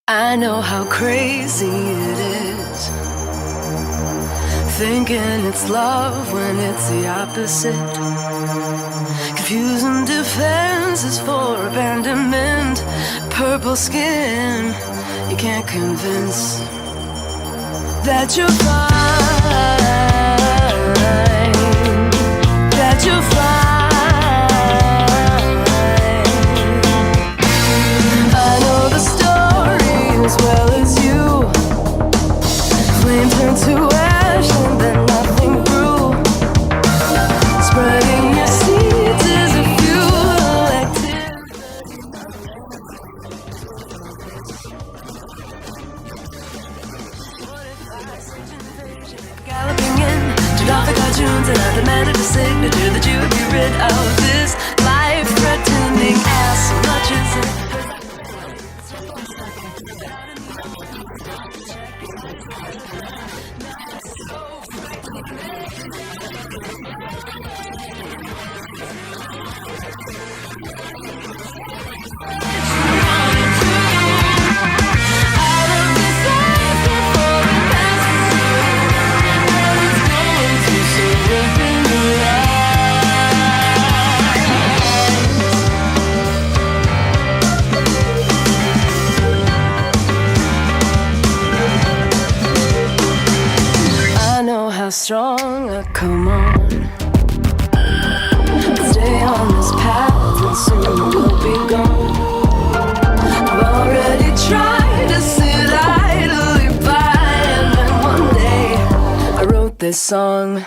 I know how crazy it is, thinking it's love when it's the opposite. Confusing defenses for abandonment. Purple skin, you can't convince that you're fine, that you're fine. I know the story as well as you. Flame turned to ash and then nothing grew. Spreading your seeds is a fuel activity. What if I sent an invasion galloping in? Turned off the cartoons and I demanded a signature that you would be rid of this life-threatening ass much as it. Strong, come on. Stay on this path and soon we'll be gone. I've already tried to sit idly by, and then one day I wrote this song.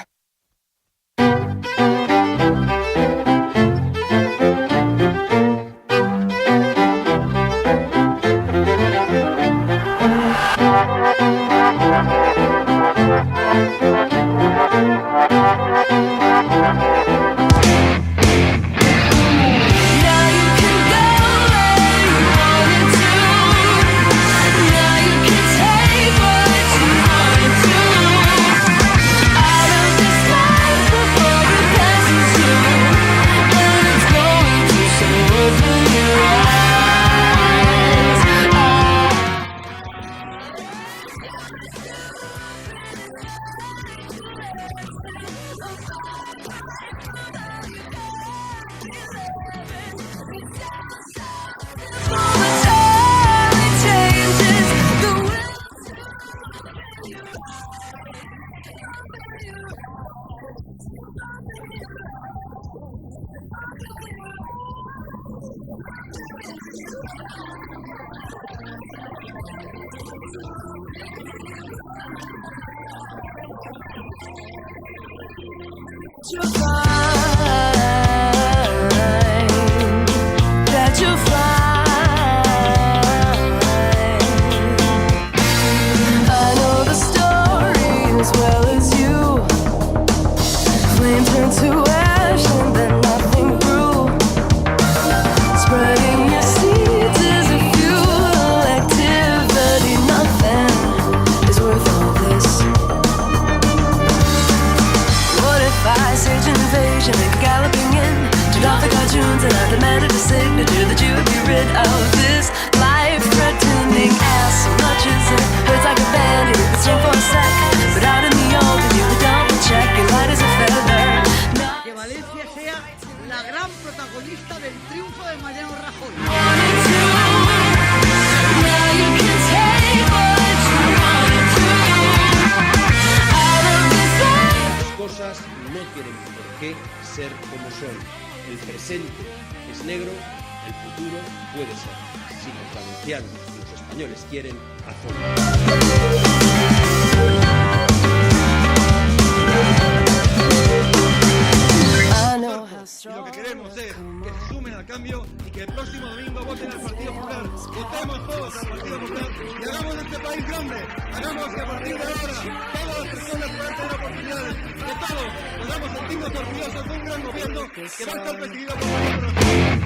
You're fine, that you're fine. I know the story as well as you. Flame turned to ash and then nothing grew. Spreading your seeds is a fuel activity. Nothing is worth all this. What if I sage an invasion and galloping in? Turned off the cartoons and I demanded a signature that you would be rid of this life-threatening ass. Much as it hurts like a bandit, it's strong for a sec, but out in the open you would double check. You're light as a feather. Que Valencia sea la gran protagonista del triunfo de Mariano Rajoy. Cosas no tienen por qué ser como son. El presente es negro, el futuro puede ser. Si los valencianos y los españoles quieren, hacerlo. Y lo que queremos es que se sumen al cambio y que el próximo domingo voten al Partido Popular. Votemos todos al Partido Popular y hagamos este país grande. Hagamos que a partir de ahora todas las personas puedan tener oportunidades. Que todos podamos sentirnos orgullosos de un gran gobierno que va a estar presidido por nosotros.